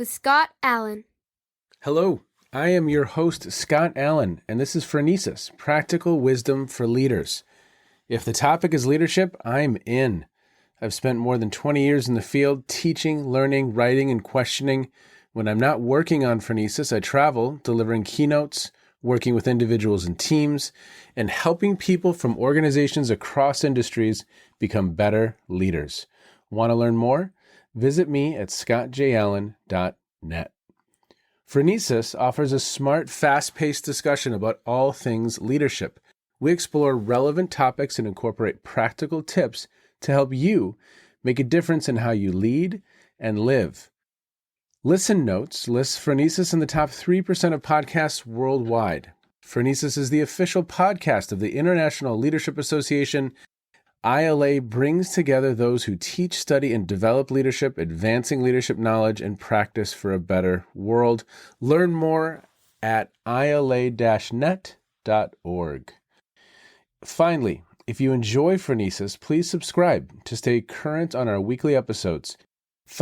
with Scott Allen. Hello, I am your host, Scott Allen, and this is Phronesis, Practical Wisdom for Leaders. If the topic is leadership, I'm in. I've spent more than 20 years in the field teaching, learning, writing, and questioning. When I'm not working on Phronesis, I travel, delivering keynotes, working with individuals and teams, and helping people from organizations across industries become better leaders. Want to learn more? Visit me at scottjallen.net. Phronesis offers a smart, fast-paced discussion about all things leadership. We explore relevant topics and incorporate practical tips to help you make a difference in how you lead and live. Listen Notes lists Phronesis in the top 3% of podcasts worldwide. Phronesis is the official podcast of the International Leadership Association. ILA brings together those who teach, study, and develop leadership, advancing leadership knowledge and practice for a better world. Learn more at ila-net.org. Finally, if you enjoy Phronesis, please subscribe to stay current on our weekly episodes. If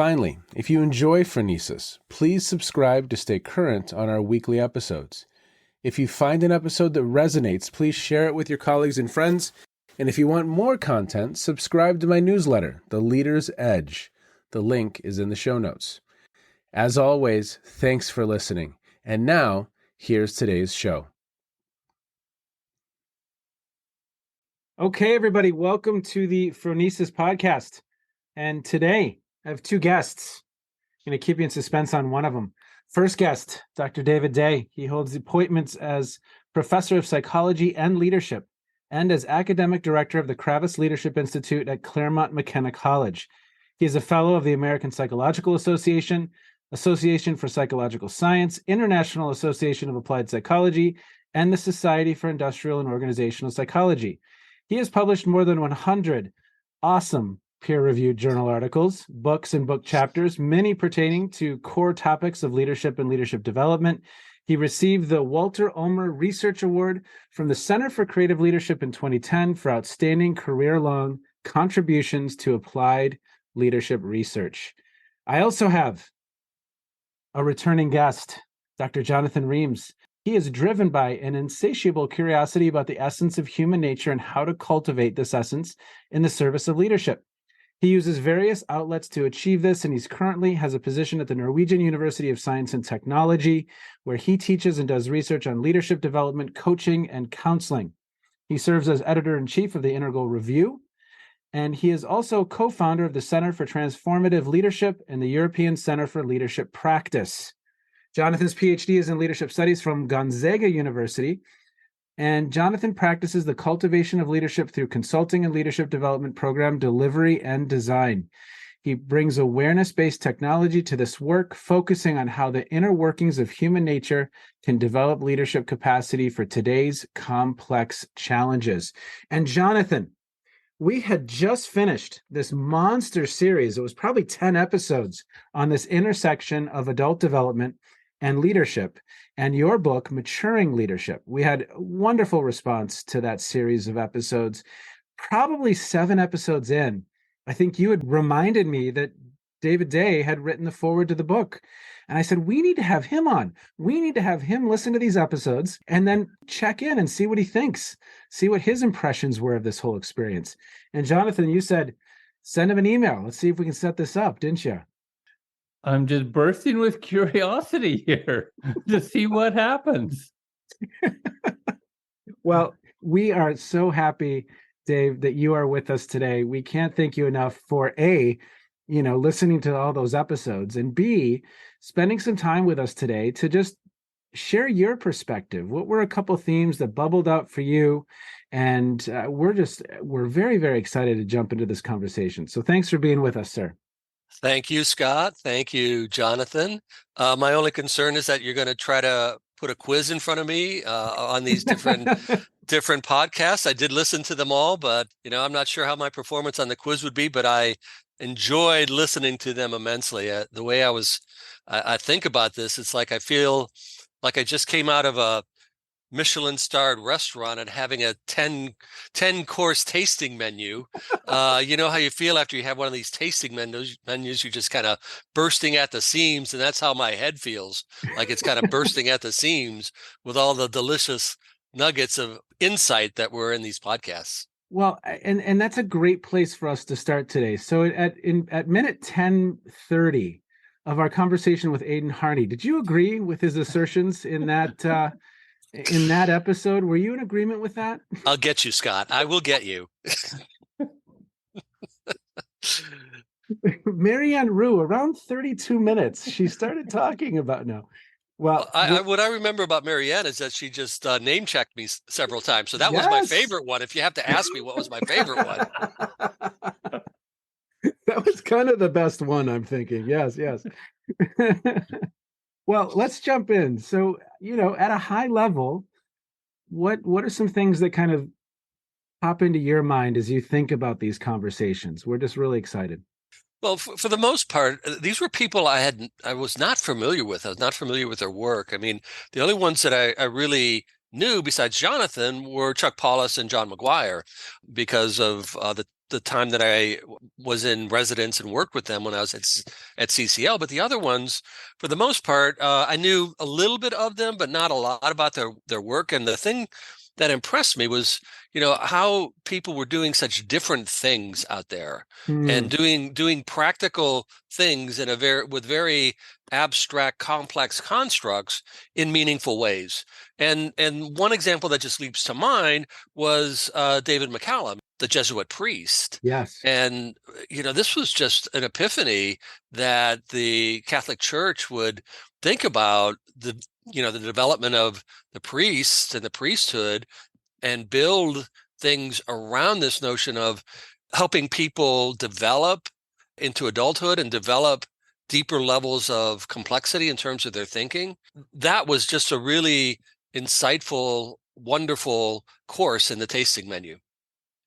you find an episode that resonates, please share it with your colleagues and friends. And if you want more content, subscribe to my newsletter, The Leader's Edge. The link is in the show notes. As always, thanks for listening. And now, here's today's show. Okay, everybody, welcome to the Phronesis podcast. And today, I have two guests. I'm going to keep you in suspense on one of them. First guest, Dr. David Day. He holds appointments as Professor of Psychology and Leadership and as Academic Director of the Kravis Leadership Institute at Claremont McKenna College. He is a Fellow of the American Psychological Association, Association for Psychological Science, International Association of Applied Psychology, and the Society for Industrial and Organizational Psychology. He has published more than 100 awesome peer-reviewed journal articles, books, and book chapters, many pertaining to core topics of leadership and leadership development. He received the Walter Ulmer Research Award from the Center for Creative Leadership in 2010 for outstanding career-long contributions to applied leadership research. I also have a returning guest, Dr. Jonathan Reams. He is driven by an insatiable curiosity about the essence of human nature and how to cultivate this essence in the service of leadership. He uses various outlets to achieve this, and he's currently has a position at the Norwegian University of Science and Technology, where he teaches and does research on leadership development, coaching, and counseling. He serves as editor-in-chief of the Integral Review, and he is also co-founder of the Center for Transformative Leadership and the European Center for Leadership Practice. Jonathan's Ph.D. is in leadership studies from Gonzaga University, and Jonathan practices the cultivation of leadership through consulting and leadership development program delivery and design. He brings awareness-based technology to this work, focusing on how the inner workings of human nature can develop leadership capacity for today's complex challenges. And Jonathan, we had just finished this monster series. It was probably 10 episodes on this intersection of adult development and leadership, and your book, Maturing Leadership. We had a wonderful response to that series of episodes. Probably 7 episodes in, I think you had reminded me that David Day had written the foreword to the book. And I said, we need to have him on. We need to have him listen to these episodes and then check in and see what he thinks, see what his impressions were of this whole experience. And Jonathan, you said, send him an email. Let's see if we can set this up, didn't you? I'm just bursting with curiosity here to see what happens. Well, we are so happy, Dave, that you are with us today. We can't thank you enough for listening to all those episodes, and B, spending some time with us today to just share your perspective. What were a couple themes that bubbled out for you? And we're very, very excited to jump into this conversation. So thanks for being with us, sir. Thank you, Scott. Thank you, Jonathan. My only concern is that you're going to try to put a quiz in front of me on these different podcasts. I did listen to them all, but I'm not sure how my performance on the quiz would be, but I enjoyed listening to them immensely. The way I think about this, it's like I feel like I just came out of a Michelin-starred restaurant and having a 10-course tasting menu. You know how you feel after you have one of these tasting menus, you're just kind of bursting at the seams, and that's how my head feels, like it's kind of bursting at the seams with all the delicious nuggets of insight that were in these podcasts. Well, and that's a great place for us to start today. So at minute 10:30 of our conversation with Aidan Harney, did you agree with his assertions in that episode? Were you in agreement with that? I'll get you, Scott. I will get you. Marianne Rue, around 32 minutes, she started talking about Well, what I remember about Marianne is that she just name checked me several times. So that was my yes. favorite one. If you have to ask me what was my favorite one. That was kind of the best one, I'm thinking. Yes. Well, let's jump in. So, at a high level, what are some things that kind of pop into your mind as you think about these conversations? We're just really excited. Well, for the most part, these were people I was not familiar with. I was not familiar with their work. I mean, the only ones that I really knew besides Jonathan were Chuck Paulus and John McGuire, because of the time that I was in residence and worked with them when I was at CCL. But the other ones, for the most part, I knew a little bit of them, but not a lot about their work. And the thing that impressed me was, how people were doing such different things out there and doing practical things with very abstract, complex constructs in meaningful ways. And one example that just leaps to mind was David McCallum, the Jesuit priest. Yes. And, this was just an epiphany that the Catholic Church would think about the development of the priests and the priesthood and build things around this notion of helping people develop into adulthood and develop deeper levels of complexity in terms of their thinking. That was just a really insightful, wonderful course in the tasting menu.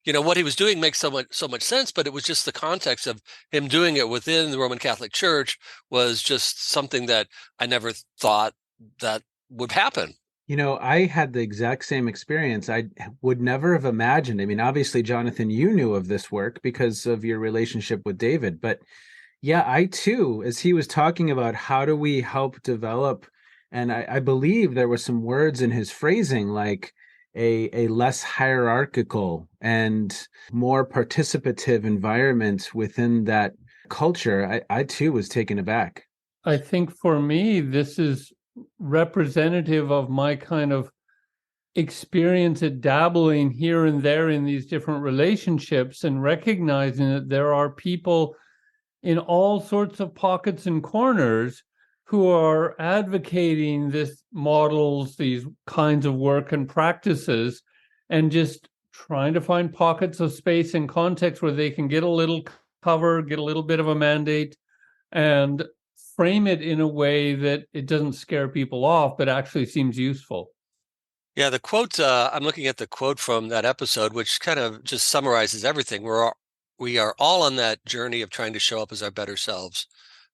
What he was doing makes so much sense, but it was just the context of him doing it within the Roman Catholic Church was just something that I never thought that would happen. I had the exact same experience. I would never have imagined. I mean, obviously, Jonathan, you knew of this work because of your relationship with David. But yeah, I too, as he was talking about how do we help develop, and I believe there were some words in his phrasing like a less hierarchical and more participative environment within that culture, I too was taken aback. I think for me, this is representative of my kind of experience at dabbling here and there in these different relationships and recognizing that there are people in all sorts of pockets and corners who are advocating this models, these kinds of work and practices, and just trying to find pockets of space and context where they can get a little cover, get a little bit of a mandate, and frame it in a way that it doesn't scare people off, but actually seems useful. Yeah, the quote, I'm looking at the quote from that episode, which kind of just summarizes everything. We are all on that journey of trying to show up as our better selves.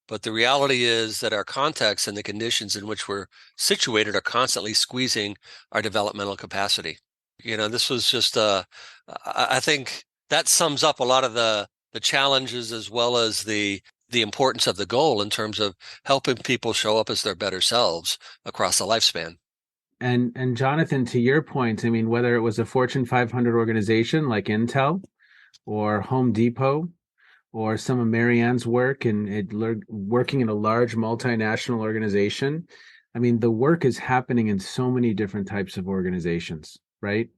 But the reality is that our context and the conditions in which we're situated are constantly squeezing our developmental capacity. This was just, I think that sums up a lot of the challenges as well as the importance of the goal in terms of helping people show up as their better selves across the lifespan. And Jonathan, to your point, I mean, whether it was a Fortune 500 organization like Intel or Home Depot, or some of Marianne's work and working in a large multinational organization, I mean, the work is happening in so many different types of organizations, right?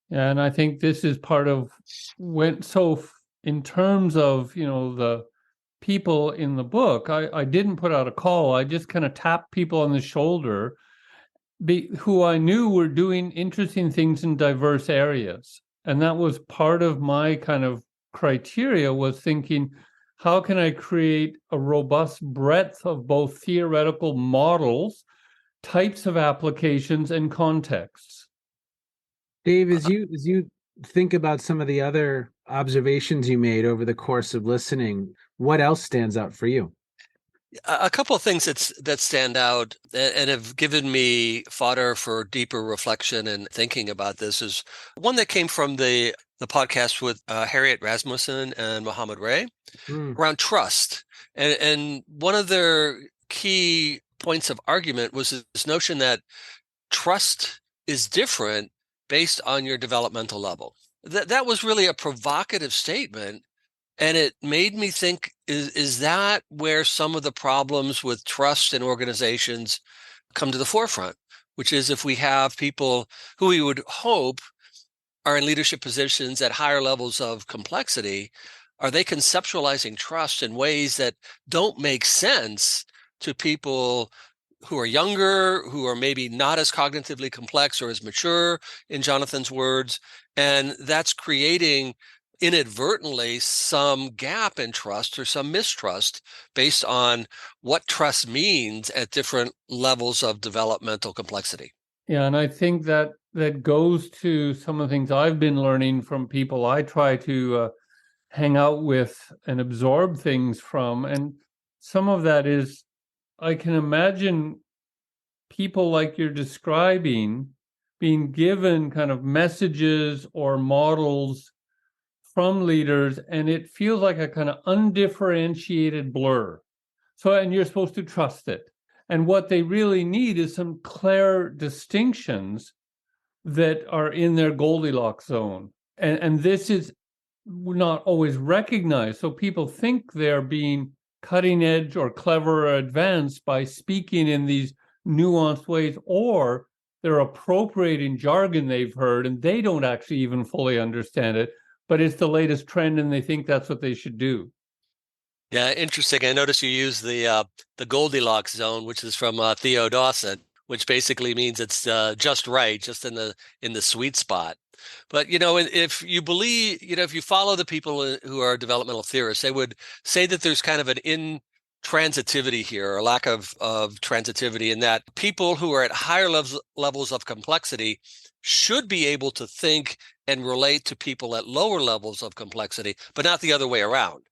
And I think this is part of in terms of, the people in the book, I didn't put out a call. I just kind of tapped people on the shoulder who I knew were doing interesting things in diverse areas. And that was part of my kind of criteria, was thinking, how can I create a robust breadth of both theoretical models, types of applications, and contexts? Dave, as you think about some of the other observations you made over the course of listening, what else stands out for you? A couple of things that stand out and have given me fodder for deeper reflection and thinking about this is one that came from the podcast with Harriet Rasmussen and Mohammed Ray Mm, around trust. And one of their key points of argument was this notion that trust is different based on your developmental level. That was really a provocative statement. And it made me think, is that where some of the problems with trust in organizations come to the forefront? Which is if we have people who we would hope are in leadership positions at higher levels of complexity, are they conceptualizing trust in ways that don't make sense to people who are younger, who are maybe not as cognitively complex or as mature, in Jonathan's words? And that's creating inadvertently some gap in trust or some mistrust based on what trust means at different levels of developmental complexity. Yeah, and I think that goes to some of the things I've been learning from people I try to hang out with and absorb things from. And some of that is, I can imagine people like you're describing being given kind of messages or models from leaders, and it feels like a kind of undifferentiated blur. So, and you're supposed to trust it. And what they really need is some clear distinctions that are in their Goldilocks zone. And this is not always recognized. So people think they're being cutting edge or clever or advanced by speaking in these nuanced ways, or they're appropriating jargon they've heard and they don't actually even fully understand it, but it's the latest trend and they think that's what they should do. Yeah, interesting. I noticed you use the Goldilocks zone, which is from Theo Dawson, which basically means it's just right, just in the sweet spot. But if you believe, if you follow the people who are developmental theorists, they would say that there's kind of an intransitivity here, or a lack of transitivity, in that people who are at higher levels of complexity should be able to think and relate to people at lower levels of complexity, but not the other way around.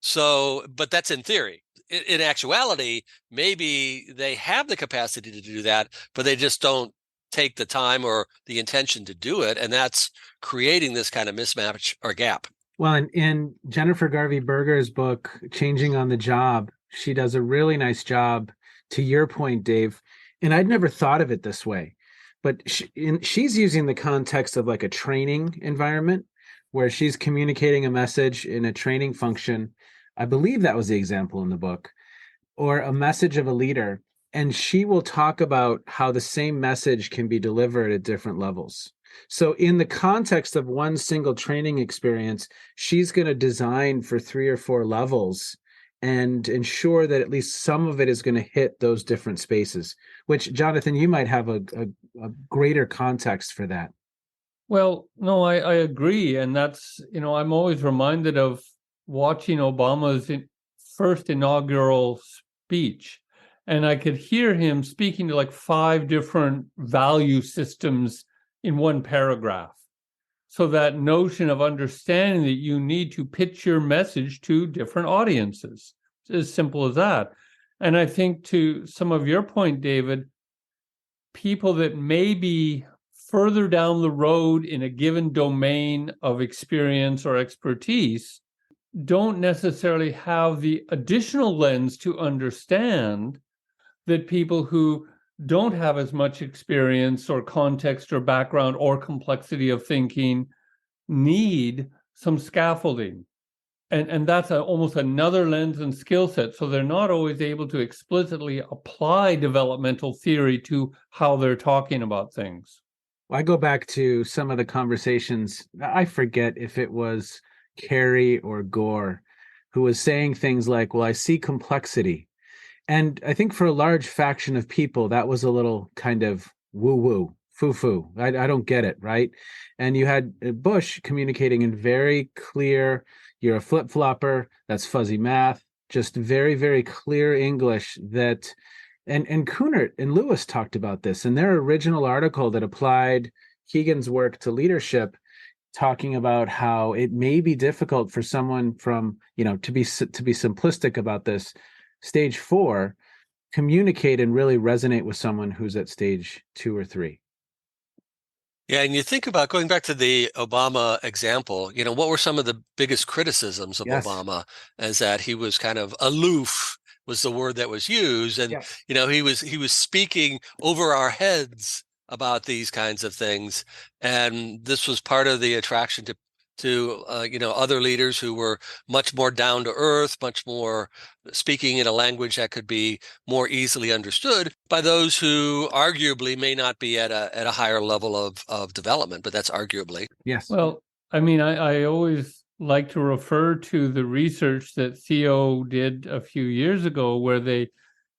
So, but that's in theory. In actuality, maybe they have the capacity to do that, but they just don't take the time or the intention to do it. And that's creating this kind of mismatch or gap. well, in Jennifer Garvey Berger's book, Changing on the Job, she does a really nice job, to your point, Dave. And I'd never thought of it this way, but she's using the context of like a training environment where she's communicating a message in a training function. I believe that was the example in the book, or a message of a leader. And she will talk about how the same message can be delivered at different levels. So in the context of one single training experience, she's going to design for 3 or 4 levels and ensure that at least some of it is going to hit those different spaces, which, Jonathan, you might have a greater context for that. Well, no, I agree. And that's, I'm always reminded of watching Obama's first inaugural speech. And I could hear him speaking to like 5 different value systems in one paragraph. So that notion of understanding that you need to pitch your message to different audiences, it's as simple as that. And I think, to some of your point, David, people that may be further down the road in a given domain of experience or expertise don't necessarily have the additional lens to understand that people who don't have as much experience or context or background or complexity of thinking need some scaffolding. And that's almost another lens and skill set. So they're not always able to explicitly apply developmental theory to how they're talking about things. I go back to some of the conversations. I forget if it was Kerry or Gore who was saying things like, well, I see complexity. And I think for a large faction of people, that was a little kind of woo-woo, foo-foo. I don't get it, right? And you had Bush communicating in very clear, you're a flip-flopper, that's fuzzy math, just very, very clear English that, and Kunert and Lewis talked about this in their original article that applied Keegan's work to leadership, talking about how it may be difficult for someone from, to be simplistic about this, Stage 4, communicate and really resonate with someone who's at stage 2 or 3. Yeah, and you think about going back to the Obama example, what were some of the biggest criticisms of Yes. Obama? Is that he was kind of aloof was the word that was used. And, Yes. he was speaking over our heads about these kinds of things. And this was part of the attraction to other leaders who were much more down to earth, much more speaking in a language that could be more easily understood by those who arguably may not be at a higher level of development, but that's arguably. Yes. Well, I mean, I always like to refer to the research that Theo did a few years ago, where they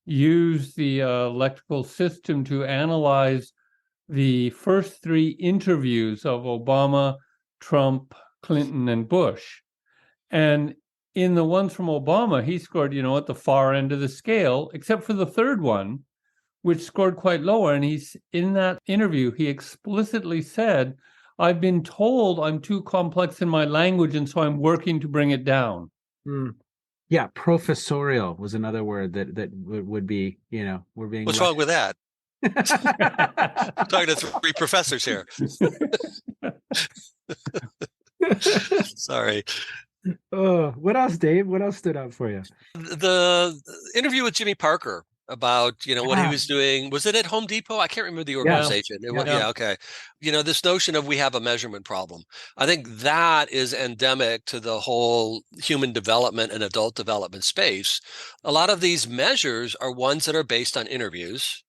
used the electrical system to analyze the first 3 interviews of Obama, Trump, Clinton, and Bush. And in the ones from Obama, he scored, at the far end of the scale, except for the third one, which scored quite lower. And he's in that interview, he explicitly said, I've been told I'm too complex in my language, and so I'm working to bring it down. Yeah, professorial was another word that would be, we're being. What's wrong with that? I'm talking to 3 professors here. Sorry. What else, Dave? What else stood out for you? The interview with Jimmy Parker about, what he was doing. Was it at Home Depot? I can't remember the organization. Yeah. Okay. This notion of we have a measurement problem. I think that is endemic to the whole human development and adult development space. A lot of these measures are ones that are based on interviews.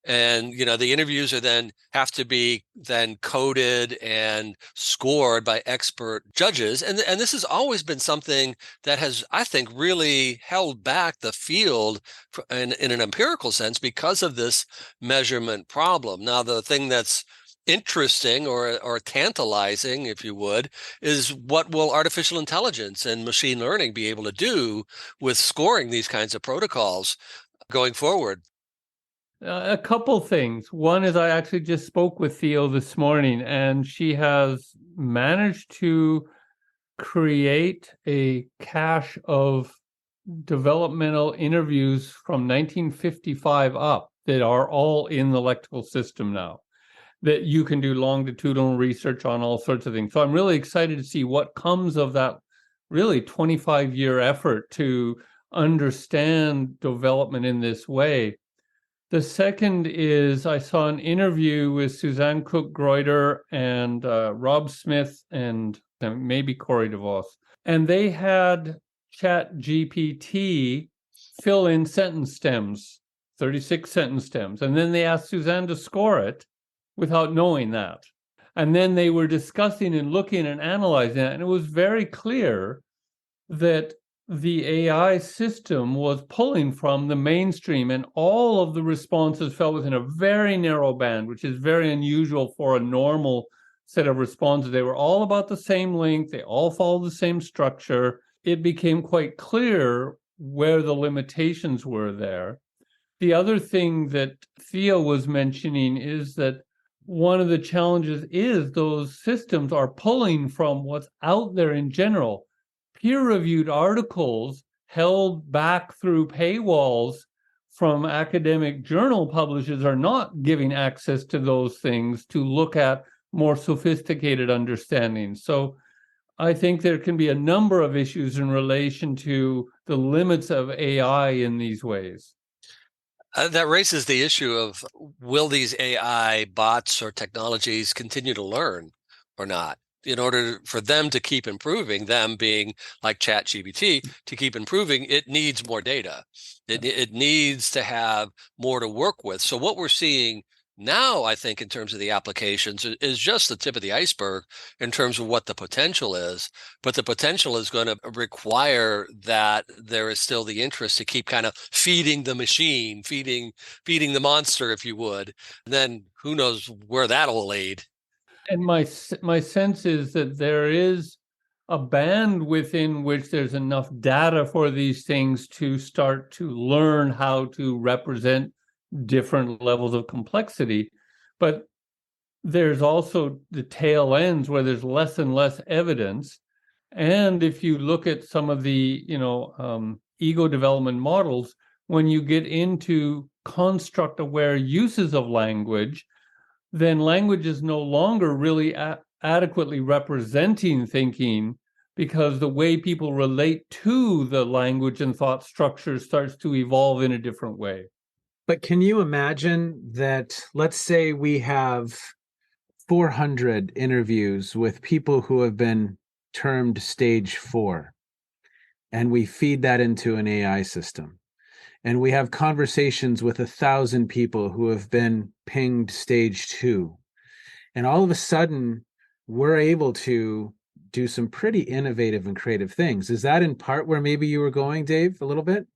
And, the interviews are then have to be then coded and scored by expert judges. And this has always been something that has, I think, really held back the field in an empirical sense because of this measurement problem. Now, the thing that's interesting or tantalizing, if you would, is what will artificial intelligence and machine learning be able to do with scoring these kinds of protocols going forward? A couple things. One is I actually just spoke with Theo this morning, and she has managed to create a cache of developmental interviews from 1955 up that are all in the electrical system now, that you can do longitudinal research on, all sorts of things. So I'm really excited to see what comes of that really 25-year effort to understand development in this way. The second is I saw an interview with Suzanne Cook-Greuter and Rob Smith and maybe Corey DeVos. And they had ChatGPT fill in sentence stems, 36 sentence stems. And then they asked Suzanne to score it without knowing that. And then they were discussing and looking and analyzing it. And it was very clear that the AI system was pulling from the mainstream, and all of the responses fell within a very narrow band, which is very unusual for a normal set of responses. They were all about the same length. They all followed the same structure. It became quite clear where the limitations were there. The other thing that Theo was mentioning is that one of the challenges is those systems are pulling from what's out there in general. Peer-reviewed articles held back through paywalls from academic journal publishers are not giving access to those things to look at more sophisticated understandings. So I think there can be a number of issues in relation to the limits of AI in these ways. That raises the issue of, will these AI bots or technologies continue to learn or not? In order for them to keep improving, them being like ChatGPT, to keep improving, it needs more data. It needs to have more to work with. So what we're seeing now, I think, in terms of the applications, is just the tip of the iceberg in terms of what the potential is. But the potential is going to require that there is still the interest to keep kind of feeding the machine, feeding the monster, if you would. And then who knows where that'll lead. And my sense is that there is a band within which there's enough data for these things to start to learn how to represent different levels of complexity. But there's also the tail ends where there's less and less evidence. And if you look at some of the, ego development models, when you get into construct-aware uses of language, then language is no longer really adequately representing thinking, because the way people relate to the language and thought structure starts to evolve in a different way. But can you imagine that, let's say we have 400 interviews with people who have been termed stage 4, and we feed that into an AI system, and we have conversations with 1,000 people who have been pinged stage 2, and all of a sudden we're able to do some pretty innovative and creative things. Is that in part where maybe you were going, Dave, a little bit?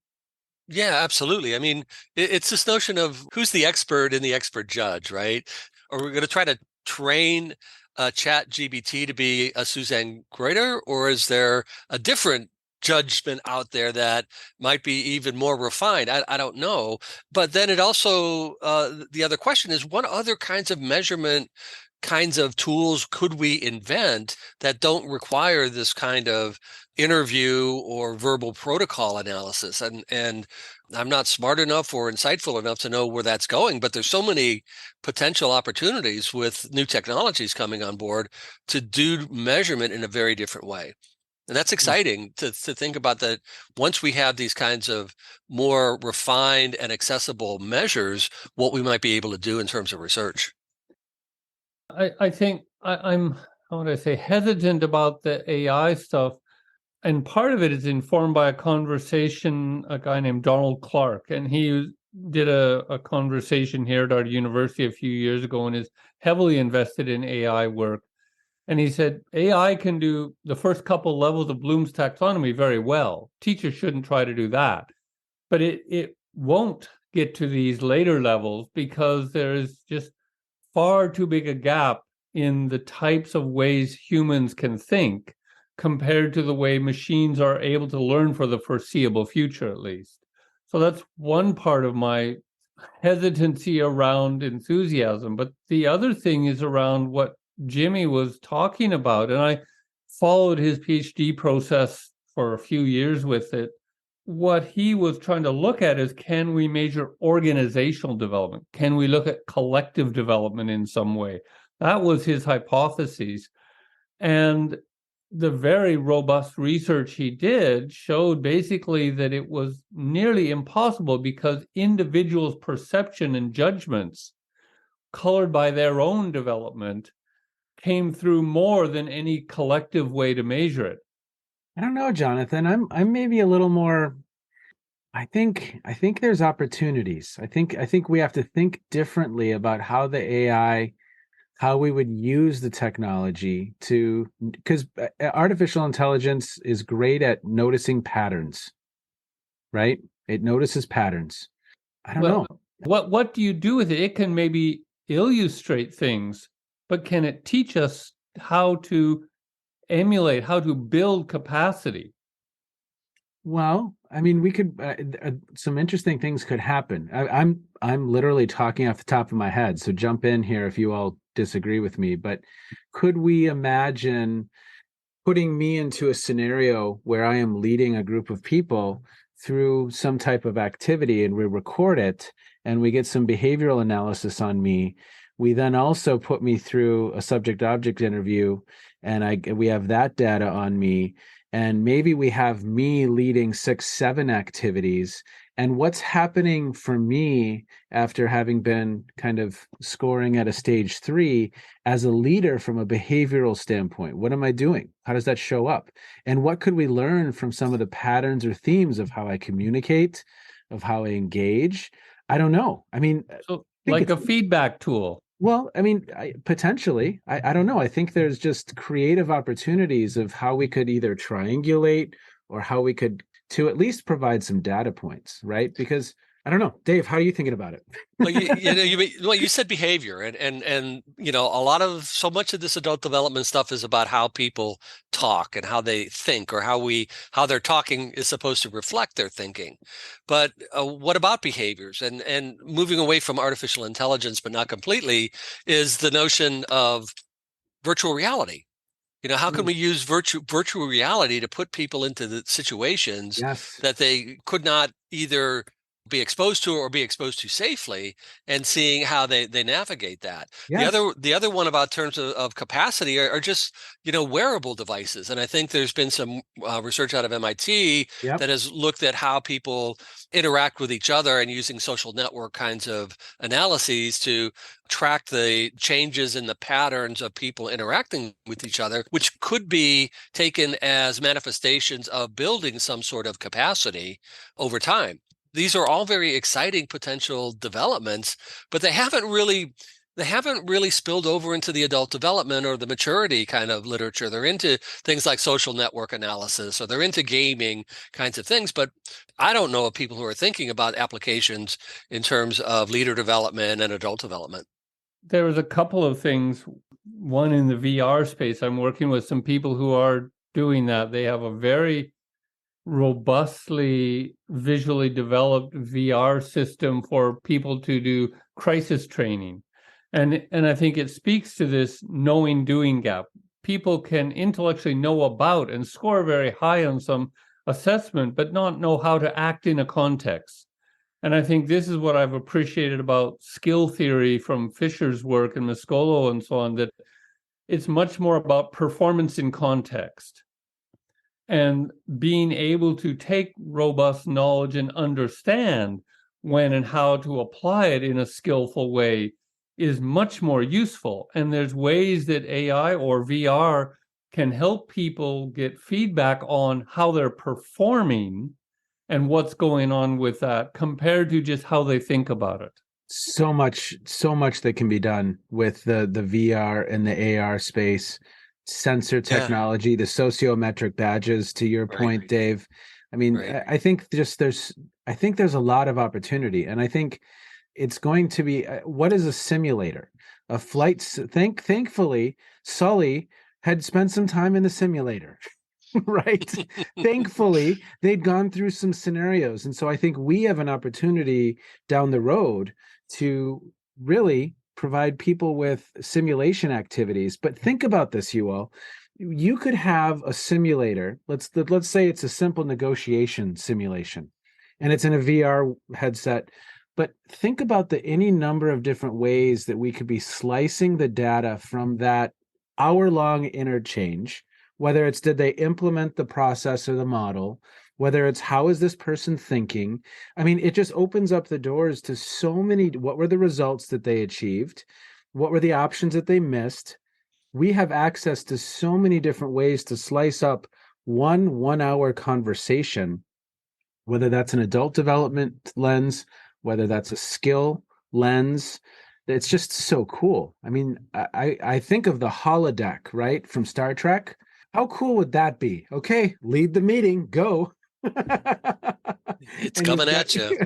Yeah, absolutely. I mean, it's this notion of who's the expert and the expert judge, right? Are we going to try to train Chat GBT to be a Suzanne Greuter, or is there a different judgment out there that might be even more refined? I don't know. But then it also, the other question is, what other kinds of measurement kinds of tools could we invent that don't require this kind of interview or verbal protocol analysis? And I'm not smart enough or insightful enough to know where that's going, but there's so many potential opportunities with new technologies coming on board to do measurement in a very different way. And that's exciting to think about, that once we have these kinds of more refined and accessible measures, what we might be able to do in terms of research. I think I'm, how would I say, hesitant about the AI stuff. And part of it is informed by a conversation, a guy named Donald Clark, and he did a conversation here at our university a few years ago and is heavily invested in AI work. And he said, AI can do the first couple levels of Bloom's taxonomy very well. Teachers shouldn't try to do that. But it won't get to these later levels because there is just far too big a gap in the types of ways humans can think compared to the way machines are able to learn for the foreseeable future, at least. So that's one part of my hesitancy around enthusiasm. But the other thing is around what Jimmy was talking about, and I followed his PhD process for a few years with it. What he was trying to look at is, can we measure organizational development? Can we look at collective development in some way? That was his hypothesis. And the very robust research he did showed basically that it was nearly impossible, because individuals' perception and judgments, colored by their own development, came through more than any collective way to measure it. I don't know, Jonathan. I'm maybe a little more. I think there's opportunities. I think we have to think differently about how the AI, how we would use the technology to, because artificial intelligence is great at noticing patterns, right? It notices patterns. I don't know. What do you do with it? It can maybe illustrate things, but can it teach us how to emulate, how to build capacity? Well, I mean, we could some interesting things could happen. I'm literally talking off the top of my head, so jump in here if you all disagree with me. But could we imagine putting me into a scenario where I am leading a group of people through some type of activity, and we record it, and we get some behavioral analysis on me? We then also put me through a subject-object interview, and we have that data on me. And maybe we have me leading 6, 7 activities. And what's happening for me after having been kind of scoring at a stage 3 as a leader from a behavioral standpoint? What am I doing? How does that show up? And what could we learn from some of the patterns or themes of how I communicate, of how I engage? I don't know. I mean, so like a feedback tool. Well, I mean, potentially, I don't know. I think there's just creative opportunities of how we could either triangulate or how we could to at least provide some data points, right? Because I don't know, Dave, how are you thinking about it? Well, you said behavior, and so much of this adult development stuff is about how people talk and how they think, or how their talking is supposed to reflect their thinking. But what about behaviors? And moving away from artificial intelligence, but not completely, is the notion of virtual reality. How can we use virtual reality to put people into the situations Yes. that they could not either be exposed to or be exposed to safely, and seeing how they navigate that. Yes. The other one about terms of capacity are just, wearable devices. And I think there's been some research out of MIT Yep. that has looked at how people interact with each other and using social network kinds of analyses to track the changes in the patterns of people interacting with each other, which could be taken as manifestations of building some sort of capacity over time. These are all very exciting potential developments, but they haven't really spilled over into the adult development or the maturity kind of literature. They're into things like social network analysis, or they're into gaming kinds of things, but I don't know of people who are thinking about applications in terms of leader development and adult development. There was a couple of things. One, in the VR space, I'm working with some people who are doing that. They have a very robustly visually developed VR system for people to do crisis training. And I think it speaks to this knowing doing gap. People can intellectually know about and score very high on some assessment, but not know how to act in a context. And I think this is what I've appreciated about skill theory from Fisher's work and Mascolo and so on, that it's much more about performance in context. And being able to take robust knowledge and understand when and how to apply it in a skillful way is much more useful. And there's ways that AI or VR can help people get feedback on how they're performing and what's going on with that compared to just how they think about it. So much that can be done with the VR and the AR space, sensor technology, the sociometric badges, to your point, Right. Dave. I mean, Right. I think there's a lot of opportunity, and I think it's going to be, what is a simulator? A flight, thankfully, Sully had spent some time in the simulator. Right. Thankfully, they'd gone through some scenarios. And so I think we have an opportunity down the road to really provide people with simulation activities. But think about this, you all. You could have a simulator. Let's say it's a simple negotiation simulation, and it's in a VR headset. But think about the any number of different ways that we could be slicing the data from that hour-long interchange, whether it's did they implement the process or the model, whether it's how is this person thinking. I mean, it just opens up the doors to so many. What were the results that they achieved? What were the options that they missed? We have access to so many different ways to slice up one hour conversation, whether that's an adult development lens, whether that's a skill lens. It's just so cool. I mean, I think of the holodeck, right, from Star Trek. How cool would that be? Okay, lead the meeting, go. It's And coming you've at you.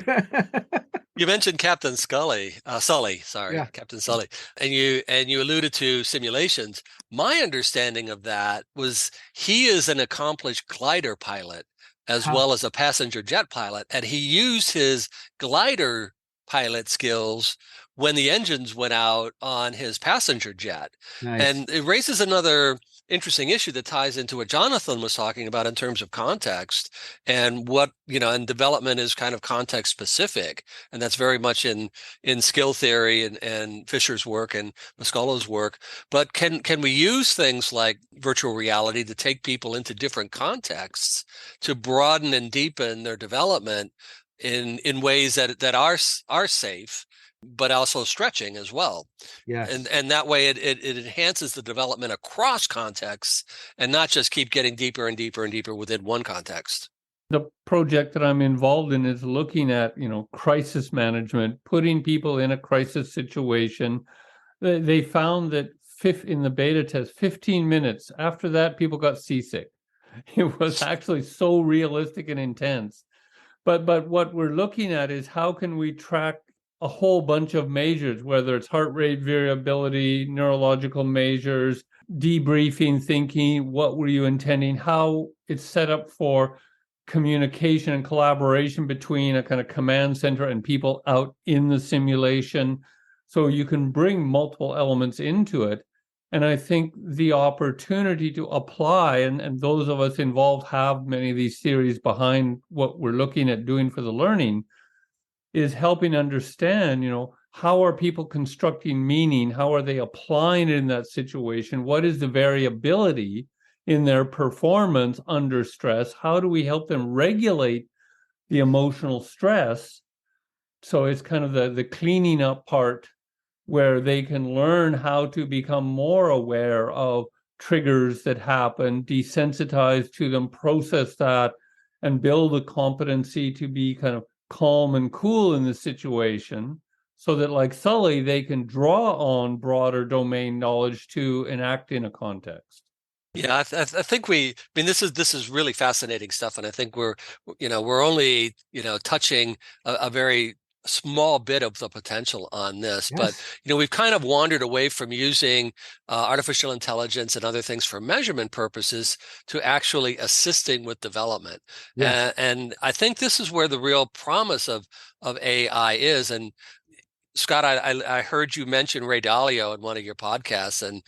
You mentioned Captain Sully, Yeah. Captain Sully, and you alluded to simulations. My understanding of that was he is an accomplished glider pilot as Huh. well as a passenger jet pilot, and he used his glider pilot skills when the engines went out on his passenger jet. Nice. And it raises another interesting issue that ties into what Jonathan was talking about in terms of context, and what, and development is kind of context specific. And that's very much in skill theory and Fisher's work and Mascolo's work. But can we use things like virtual reality to take people into different contexts to broaden and deepen their development in ways that are safe, but also stretching as well? Yes. And that way it enhances the development across contexts, and not just keep getting deeper and deeper and deeper within one context. The project that I'm involved in is looking at, crisis management, putting people in a crisis situation. They found that in the beta test, 15 minutes after that, people got seasick. It was actually so realistic and intense. But what we're looking at is how can we track a whole bunch of measures, whether it's heart rate variability, neurological measures, debriefing, thinking, what were you intending, how it's set up for communication and collaboration between a kind of command center and people out in the simulation. So you can bring multiple elements into it. And I think the opportunity to apply, and those of us involved have many of these theories behind what we're looking at doing for the learning, is helping understand, how are people constructing meaning? How are they applying it in that situation? What is the variability in their performance under stress? How do we help them regulate the emotional stress? So it's kind of the cleaning up part where they can learn how to become more aware of triggers that happen, desensitize to them, process that, and build a competency to be kind of calm and cool in the situation, so that, like Sully, they can draw on broader domain knowledge to enact in a context. Yeah, I think this is really fascinating stuff, and I think we're only touching a very small bit of the potential on this. But Yes. we've kind of wandered away from using artificial intelligence and other things for measurement purposes to actually assisting with development. Yes. And I think this is where the real promise of AI is. And Scott, I heard you mention Ray Dalio in one of your podcasts, and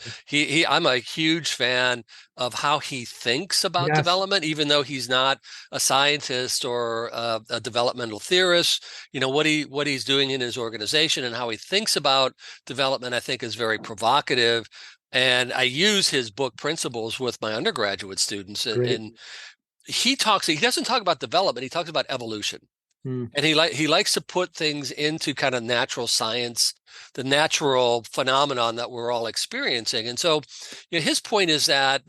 I'm a huge fan of how he thinks about Yes. development, even though he's not a scientist or a developmental theorist. What he's doing in his organization and how he thinks about development, I think, is very provocative. And I use his book Principles with my undergraduate students, Great. and he doesn't talk about development; he talks about evolution. Hmm. And he likes to put things into kind of natural science, the natural phenomenon that we're all experiencing. And so, his point is that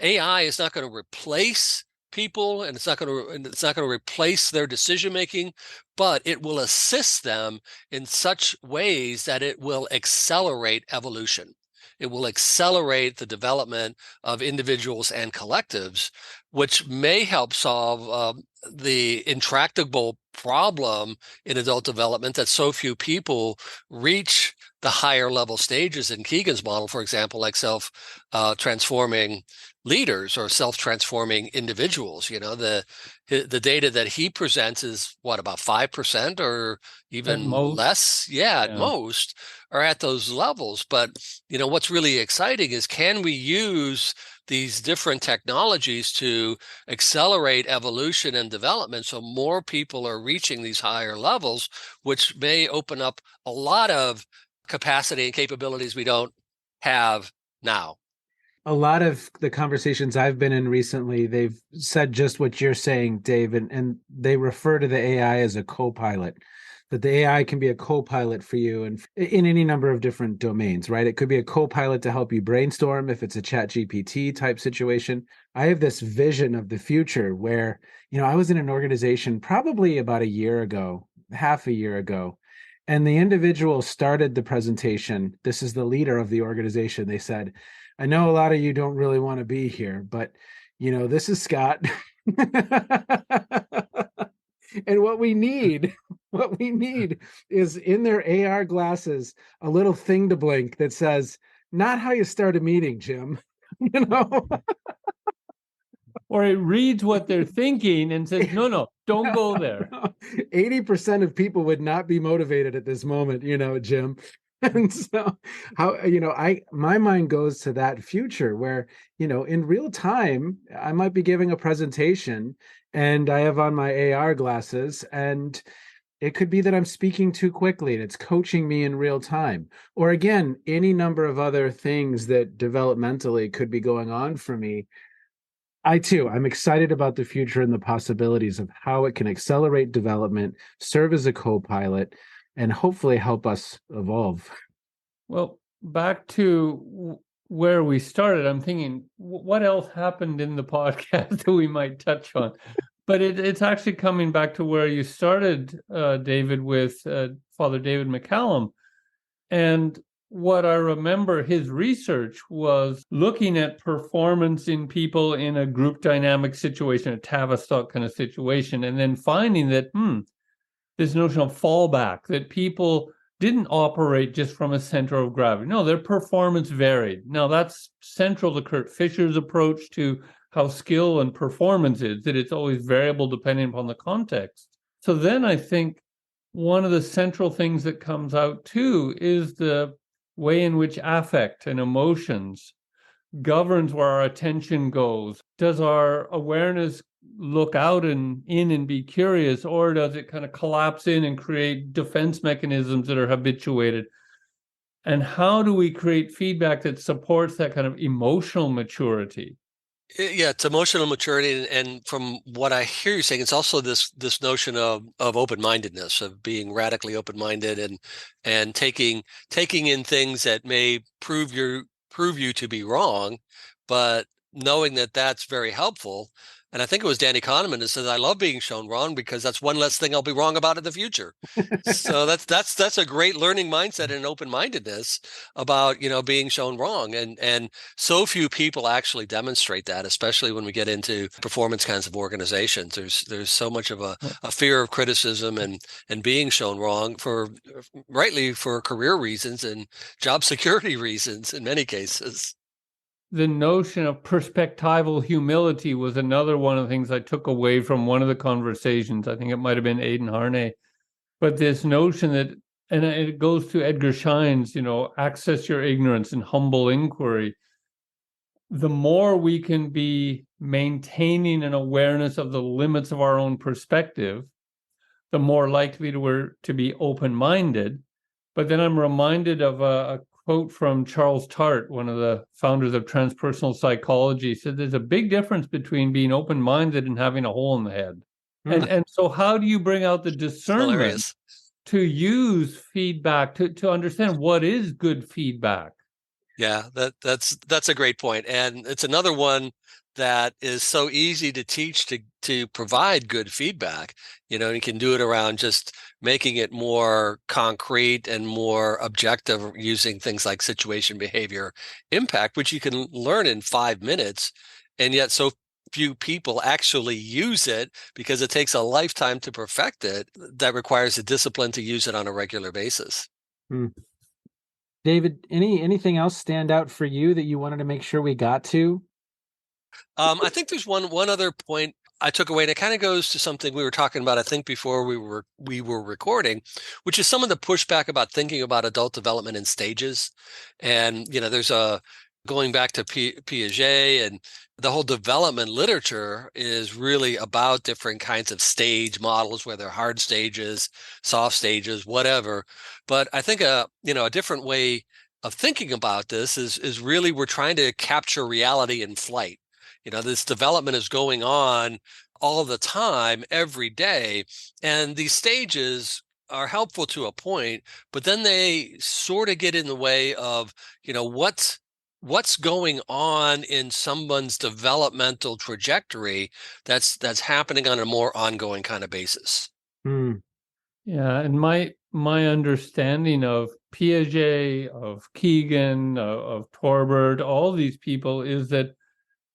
AI is not going to replace people, and it's not going to replace their decision making, but it will assist them in such ways that it will accelerate evolution. It will accelerate the development of individuals and collectives, which may help solve the intractable problem in adult development that so few people reach the higher level stages in Keegan's model, for example, like self-transforming leaders or self-transforming individuals. The data that he presents is about 5% or even less. Yeah, at most, are at those levels. But what's really exciting is, can we use these different technologies to accelerate evolution and development so more people are reaching these higher levels, which may open up a lot of capacity and capabilities we don't have now. A lot of the conversations I've been in recently, they've said just what you're saying, Dave, and they refer to the AI as a co-pilot, that the AI can be a co-pilot for you and in any number of different domains, right? It could be a co-pilot to help you brainstorm if it's a ChatGPT type situation. I have this vision of the future where, I was in an organization probably about half a year ago, and the individual started the presentation. This is the leader of the organization. They said, I know a lot of you don't really want to be here, but this is Scott. And what we need is in their AR glasses, a little thing to blink that says, not how you start a meeting, Jim. Or it reads what they're thinking and says, no, don't go there. 80% of people would not be motivated at this moment, Jim. And so my mind goes to that future where, in real time, I might be giving a presentation and I have on my AR glasses, and it could be that I'm speaking too quickly and it's coaching me in real time. Or again, any number of other things that developmentally could be going on for me. I'm excited about the future and the possibilities of how it can accelerate development, serve as a co-pilot, and hopefully help us evolve. Well, back to where we started, I'm thinking, what else happened in the podcast that we might touch on? But it's actually coming back to where you started, David, with Father David McCallum. And what I remember his research was looking at performance in people in a group dynamic situation, a Tavistock kind of situation, and then finding that, this notion of fallback, that people didn't operate just from a center of gravity. No, their performance varied. Now, that's central to Kurt Fisher's approach to how skill and performance is, that it's always variable depending upon the context. So then I think one of the central things that comes out too is the way in which affect and emotions governs where our attention goes? Does our awareness look out and in and be curious, or does it kind of collapse in and create defense mechanisms that are habituated? And how do we create feedback that supports that kind of emotional maturity? Yeah, it's emotional maturity, and from what I hear you saying, it's also this notion of open-mindedness, of being radically open-minded, and taking in things that may prove you to be wrong, but knowing that that's very helpful. And I think it was Danny Kahneman that says, "I love being shown wrong because that's one less thing I'll be wrong about in the future." So that's a great learning mindset and open-mindedness about being shown wrong, and so few people actually demonstrate that, especially when we get into performance kinds of organizations. There's so much of a fear of criticism and being shown wrong, rightly for career reasons and job security reasons in many cases. The notion of perspectival humility was another one of the things I took away from one of the conversations. I think it might have been Aidan Harney. But this notion that, and it goes to Edgar Schein's, access your ignorance and humble inquiry. The more we can be maintaining an awareness of the limits of our own perspective, the more likely we're to be open-minded. But then I'm reminded of a quote from Charles Tart, one of the founders of transpersonal psychology. He said there's a big difference between being open-minded and having a hole in the head. And so how do you bring out the discernment to use feedback to understand what is good feedback? Yeah, that's a great point. And it's another one that is so easy to teach to provide good feedback. You can do it around just making it more concrete and more objective using things like situation, behavior, impact, which you can learn in 5 minutes. And yet so few people actually use it because it takes a lifetime to perfect it. That requires a discipline to use it on a regular basis. David, anything else stand out for you that you wanted to make sure we got to? I think there's one other point I took away, and it kind of goes to something we were talking about, I think, before we were recording, which is some of the pushback about thinking about adult development in stages. And there's going back to Piaget, and the whole development literature is really about different kinds of stage models, whether hard stages, soft stages, whatever. But I think a different way of thinking about this is really we're trying to capture reality in flight. This development is going on all the time, every day, and these stages are helpful to a point, but then they sort of get in the way of, what's going on in someone's developmental trajectory that's happening on a more ongoing kind of basis. Yeah, and my understanding of Piaget, of Keegan, of Torbert, all these people is that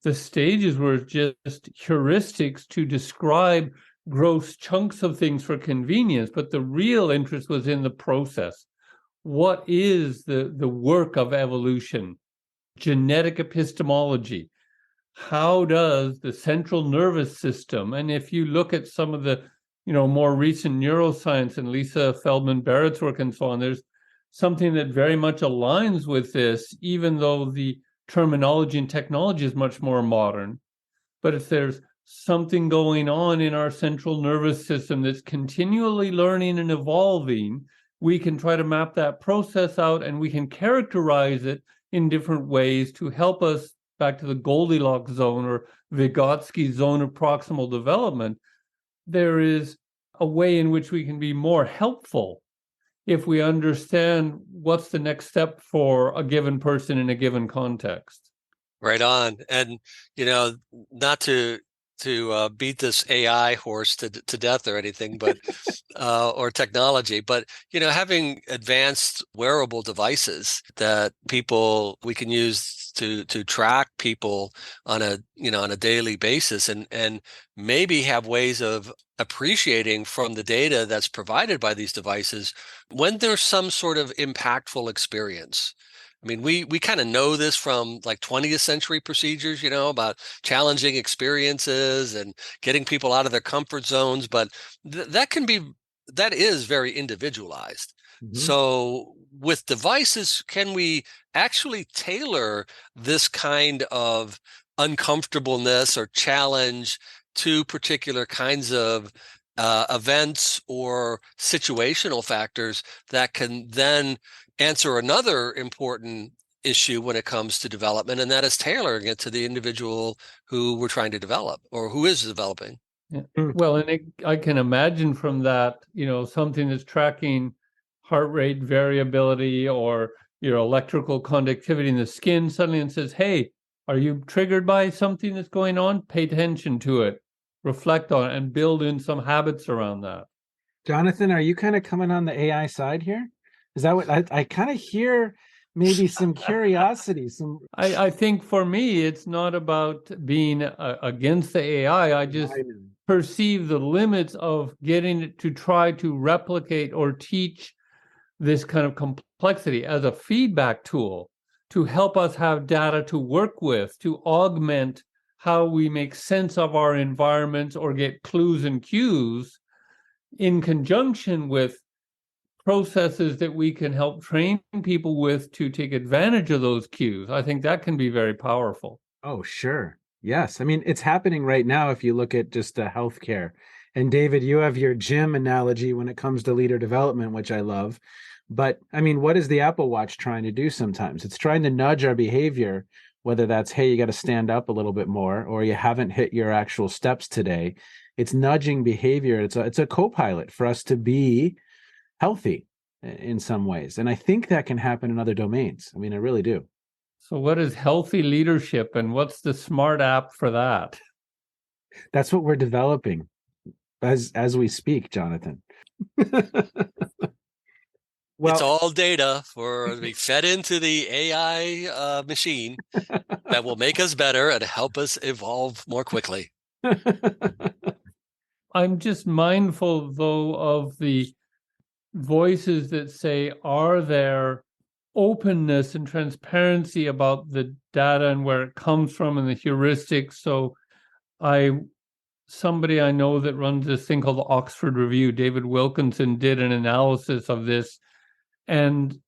the stages were just heuristics to describe gross chunks of things for convenience, but the real interest was in the process. What is the work of evolution? Genetic epistemology. How does the central nervous system, and if you look at some of the more recent neuroscience and Lisa Feldman Barrett's work and so on, there's something that very much aligns with this, even though the terminology and technology is much more modern. But if there's something going on in our central nervous system that's continually learning and evolving, we can try to map that process out, and we can characterize it in different ways to help us back to the Goldilocks zone or Vygotsky zone of proximal development. There is a way in which we can be more helpful if we understand what's the next step for a given person in a given context. Right on. And, not to beat this AI horse to death or anything, but or technology, but having advanced wearable devices that we can use to track people on a daily basis, and maybe have ways of appreciating from the data that's provided by these devices when there's some sort of impactful experience. I mean, we kind of know this from like 20th century procedures, about challenging experiences and getting people out of their comfort zones, but that is very individualized. Mm-hmm. So with devices, can we actually tailor this kind of uncomfortableness or challenge to particular kinds of events or situational factors that can then answer another important issue when it comes to development, and that is tailoring it to the individual who we're trying to develop or who is developing? Yeah. Well, and I can imagine from that, something that's tracking heart rate variability or your electrical conductivity in the skin suddenly and says, hey, are you triggered by something that's going on? Pay attention to it, reflect on it, and build in some habits around that. Jonathan, are you kind of coming on the AI side here? Is that what I kind of hear? Maybe some curiosity, some. I think for me, it's not about being against the AI. I just perceive the limits of getting it to try to replicate or teach this kind of complexity as a feedback tool to help us have data to work with, to augment how we make sense of our environments or get clues and cues in conjunction with processes that we can help train people with to take advantage of those cues. I think that can be very powerful. Oh, sure. Yes. I mean, it's happening right now if you look at just the healthcare. And David, you have your gym analogy when it comes to leader development, which I love. But I mean, what is the Apple Watch trying to do sometimes? It's trying to nudge our behavior, whether that's, hey, you got to stand up a little bit more, or you haven't hit your actual steps today. It's nudging behavior. It's a co-pilot for us to be healthy in some ways. And I think that can happen in other domains. I mean, I really do. So what is healthy leadership and what's the smart app for that? That's what we're developing as we speak, Jonathan. Well, it's all data to be fed into the AI machine that will make us better and help us evolve more quickly. I'm just mindful, though, of the voices that say, are there openness and transparency about the data and where it comes from and the heuristics? So somebody I know that runs this thing called the Oxford Review, David Wilkinson, did an analysis of this and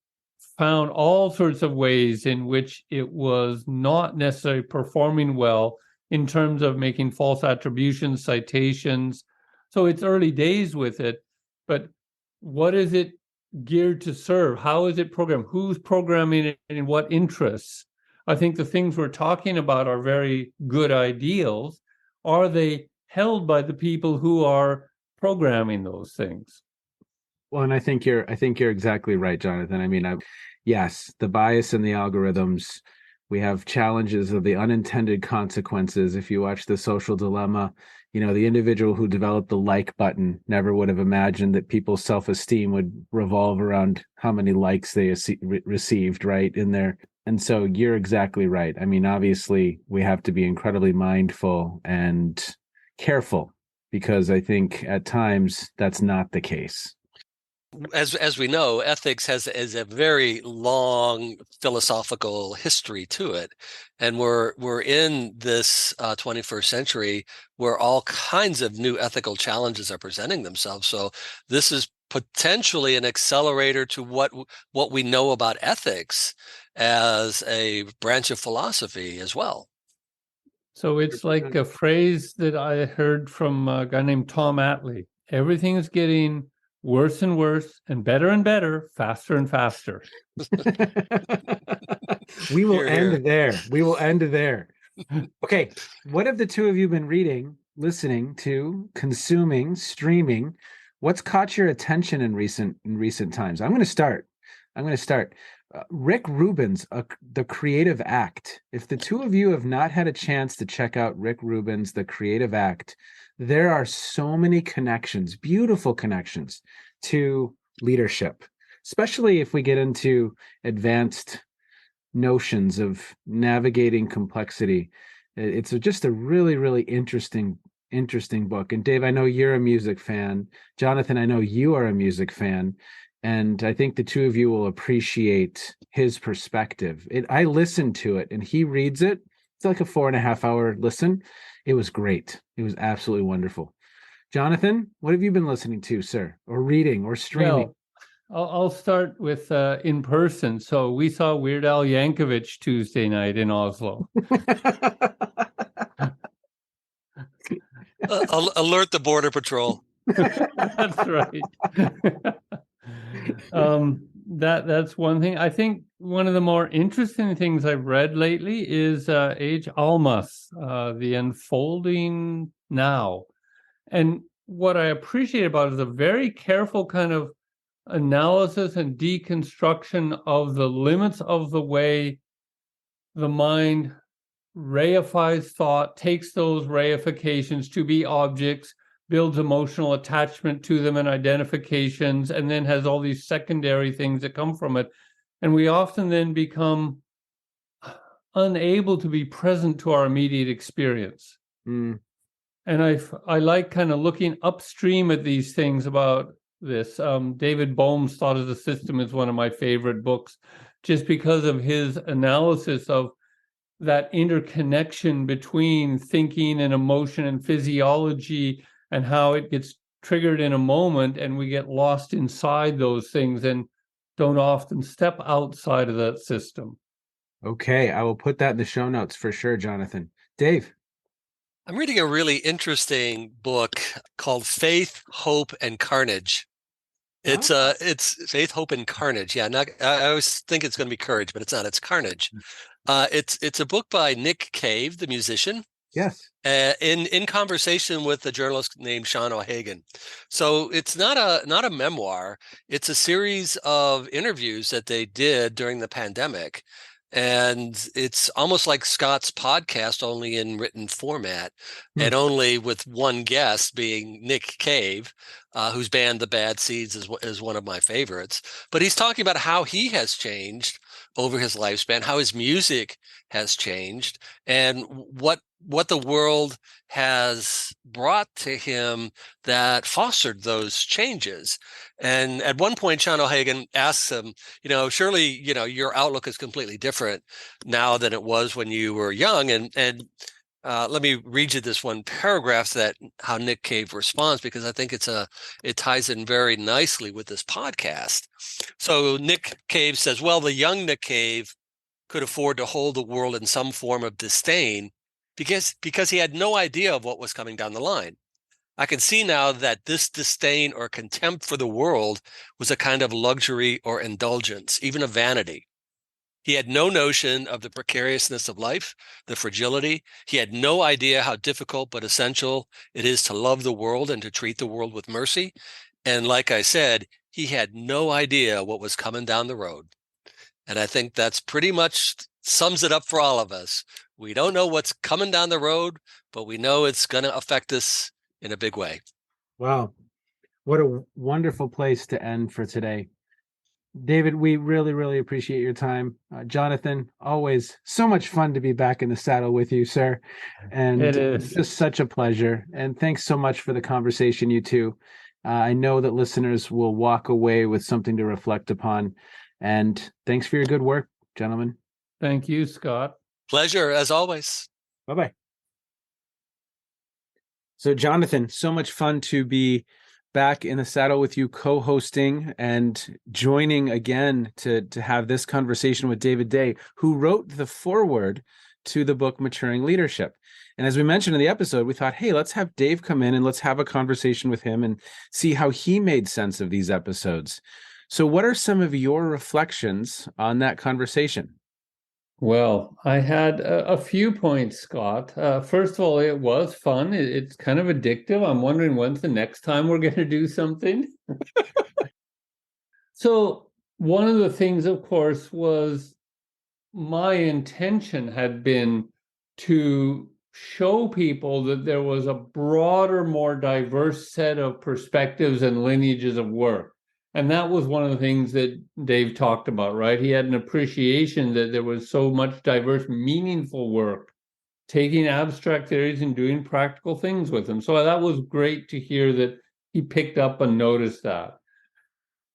found all sorts of ways in which it was not necessarily performing well in terms of making false attributions, citations. So it's early days with it, but what is it geared to serve? How is it programmed? Who's programming it and in what interests? I think the things we're talking about are very good ideals. Are they held by the people who are programming those things? Well, and I think you're exactly right, Jonathan. I mean, yes, the bias in the algorithms. We have challenges of the unintended consequences. If you watch The Social Dilemma, the individual who developed the like button never would have imagined that people's self-esteem would revolve around how many likes they received, right, in there. And so you're exactly right. I mean, obviously, we have to be incredibly mindful and careful because I think at times that's not the case. As we know, ethics is a very long philosophical history to it, and we're in this 21st century where all kinds of new ethical challenges are presenting themselves. So this is potentially an accelerator to what we know about ethics as a branch of philosophy as well. So it's like a phrase that I heard from a guy named Tom Atlee. Everything is getting worse and worse and better, faster and faster. We will end there. We will end there. Okay. What have the two of you been reading, listening to, consuming, streaming? What's caught your attention in recent times? I'm going to start. Rick Rubin's The Creative Act. If the two of you have not had a chance to check out Rick Rubin's The Creative Act, there are so many connections, beautiful connections to leadership, especially if we get into advanced notions of navigating complexity. It's just a really, really interesting book. And Dave, I know you're a music fan. Jonathan, I know you are a music fan. And I think the two of you will appreciate his perspective. I listened to it and he reads it. It's like a 4.5 hour listen. It was great. It was absolutely wonderful. Jonathan, what have you been listening to, sir, or reading or streaming? Well, I'll start with in person. So we saw Weird Al Yankovic Tuesday night in Oslo. Alert the border patrol. That's right. That's one thing. I think one of the more interesting things I've read lately is Age Almas, The Unfolding Now. And what I appreciate about it is a very careful kind of analysis and deconstruction of the limits of the way the mind reifies thought, takes those reifications to be objects, builds emotional attachment to them and identifications, and then has all these secondary things that come from it. And we often then become unable to be present to our immediate experience. Mm. And I like kind of looking upstream at these things about this. David Bohm's Thought as a System is one of my favorite books, just because of his analysis of that interconnection between thinking and emotion and physiology, and how it gets triggered in a moment and we get lost inside those things and don't often step outside of that system. Okay, I will put that in the show notes for sure, Jonathan. Dave. I'm reading a really interesting book called Faith, Hope, and Carnage. It's Faith, Hope, and Carnage. Yeah, I always think it's going to be courage, but it's not. It's carnage. It's a book by Nick Cave, the musician. Yes. In conversation with a journalist named Sean O'Hagan. So it's not a memoir. It's a series of interviews that they did during the pandemic. And it's almost like Scott's podcast, only in written format, and only with one guest being Nick Cave, whose band The Bad Seeds is one of my favorites. But he's talking about how he has changed over his lifespan, how his music has changed, and what the world has brought to him that fostered those changes. And at one point, Sean O'Hagan asks him, surely, your outlook is completely different now than it was when you were young. And let me read you this one paragraph that how Nick Cave responds, because I think it ties in very nicely with this podcast. So Nick Cave says, well, the young Nick Cave could afford to hold the world in some form of disdain because he had no idea of what was coming down the line. I can see now that this disdain or contempt for the world was a kind of luxury or indulgence, even a vanity. He had no notion of the precariousness of life, the fragility. He had no idea how difficult but essential it is to love the world and to treat the world with mercy. And like I said, he had no idea what was coming down the road. And I think that's pretty much sums it up for all of us. We don't know what's coming down the road, but we know it's going to affect us in a big way. Wow. What a wonderful place to end for today. David, we really, really appreciate your time. Jonathan, always so much fun to be back in the saddle with you, sir. And It is. It's just such a pleasure. And thanks so much for the conversation, you two. I know that listeners will walk away with something to reflect upon. And thanks for your good work, gentlemen. Thank you, Scott. Pleasure, as always. Bye-bye. So, Jonathan, so much fun to be back in the saddle with you, co-hosting and joining again to have this conversation with David Day, who wrote the foreword to the book Maturing Leadership. And as we mentioned in the episode, we thought, hey, let's have Dave come in and let's have a conversation with him and see how he made sense of these episodes. So what are some of your reflections on that conversation? Well, I had a few points, Scott. First of all, it was fun. It's kind of addictive. I'm wondering when's the next time we're going to do something. So one of the things, of course, was my intention had been to show people that there was a broader, more diverse set of perspectives and lineages of work. And that was one of the things that Dave talked about, right? He had an appreciation that there was so much diverse, meaningful work, taking abstract theories and doing practical things with them. So that was great to hear that he picked up and noticed that.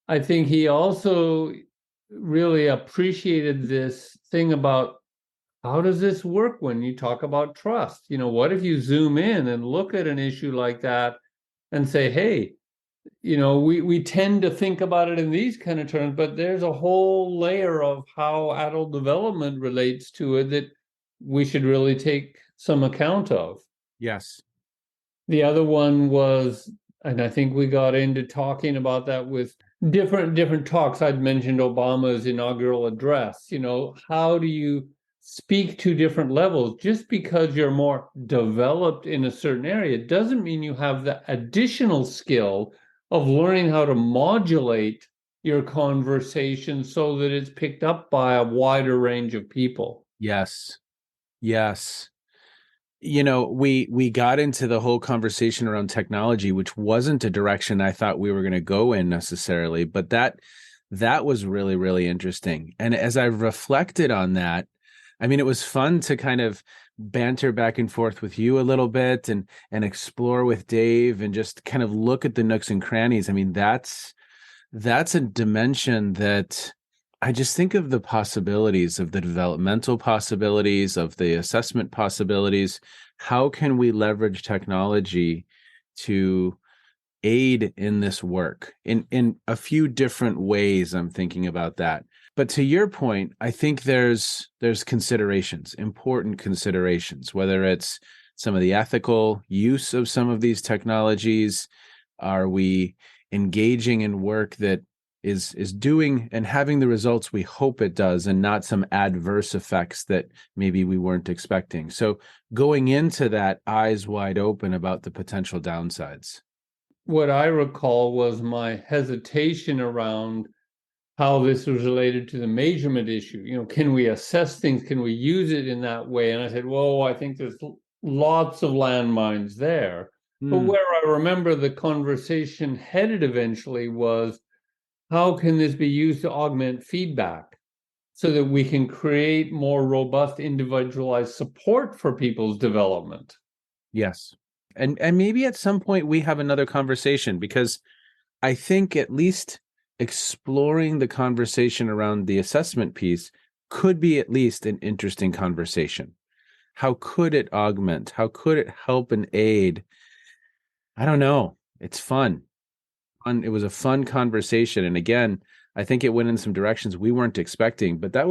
I think he also really appreciated this thing about how does this work when you talk about trust? What if you zoom in and look at an issue like that and say, hey, we tend to think about it in these kind of terms, but there's a whole layer of how adult development relates to it that we should really take some account of. Yes. The other one was, and I think we got into talking about that with different talks. I'd mentioned Obama's inaugural address. How do you speak to different levels? Just because you're more developed in a certain area doesn't mean you have the additional skill of learning how to modulate your conversation so that it's picked up by a wider range of people. Yes. Yes. We got into the whole conversation around technology, which wasn't a direction I thought we were going to go in necessarily, but that was really, really interesting. And as I reflected on that, I mean, it was fun to kind of banter back and forth with you a little bit and explore with Dave and just kind of look at the nooks and crannies. I mean, that's a dimension that I just think of the possibilities of the developmental possibilities, of the assessment possibilities. How can we leverage technology to aid in this work in a few different ways? I'm thinking about that. But to your point, I think there's considerations, important considerations, whether it's some of the ethical use of some of these technologies. Are we engaging in work that is doing and having the results we hope it does, and not some adverse effects that maybe we weren't expecting? So going into that eyes wide open about the potential downsides. What I recall was my hesitation around how this was related to the measurement issue. Can we assess things? Can we use it in that way? And I said, whoa, I think there's lots of landmines there. But where I remember the conversation headed eventually was, how can this be used to augment feedback so that we can create more robust, individualized support for people's development? Yes. And maybe at some point we have another conversation, because I think at least exploring the conversation around the assessment piece could be at least an interesting conversation. How could it augment? How could it help and aid? I don't know. It's fun. It was a fun conversation. And again, I think it went in some directions we weren't expecting, but I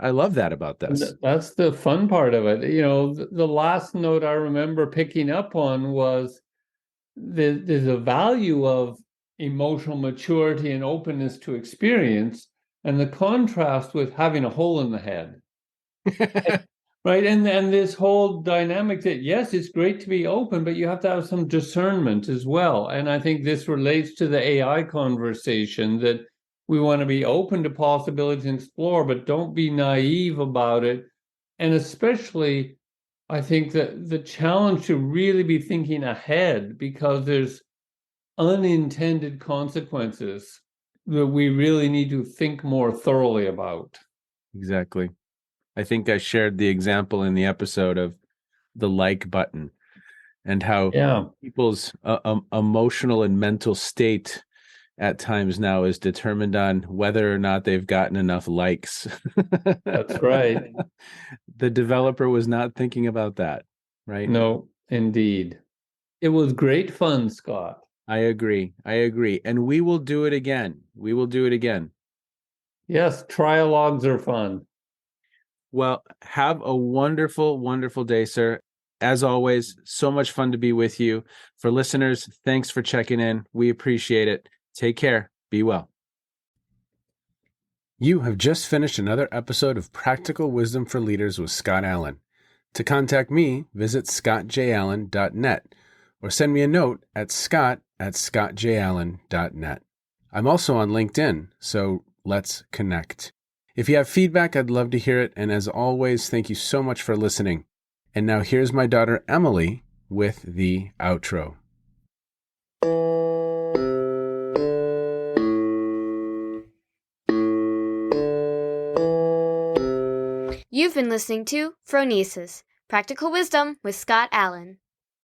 love that about this. That's the fun part of it. The last note I remember picking up on was there's a value of emotional maturity and openness to experience, and the contrast with having a hole in the head. Right. And this whole dynamic that, yes, it's great to be open, but you have to have some discernment as well. And I think this relates to the AI conversation, that we want to be open to possibilities and explore, but don't be naive about it. And especially, I think that the challenge to really be thinking ahead, because there's unintended consequences that we really need to think more thoroughly about. Exactly. I think I shared the example in the episode of the like button and how people's emotional and mental state at times now is determined on whether or not they've gotten enough likes. That's right. The developer was not thinking about that, right? No, indeed. It was great fun, Scott. I agree. And we will do it again. Yes, trialogues are fun. Well, have a wonderful, wonderful day, sir. As always, so much fun to be with you. For listeners, thanks for checking in. We appreciate it. Take care. Be well. You have just finished another episode of Practical Wisdom for Leaders with Scott Allen. To contact me, visit scottjallen.net or send me a note at scott@scottjallen.net. I'm also on LinkedIn, so let's connect. If you have feedback, I'd love to hear it. And as always, thank you so much for listening. And now here's my daughter, Emily, with the outro. You've been listening to Phronesis, Practical Wisdom with Scott Allen.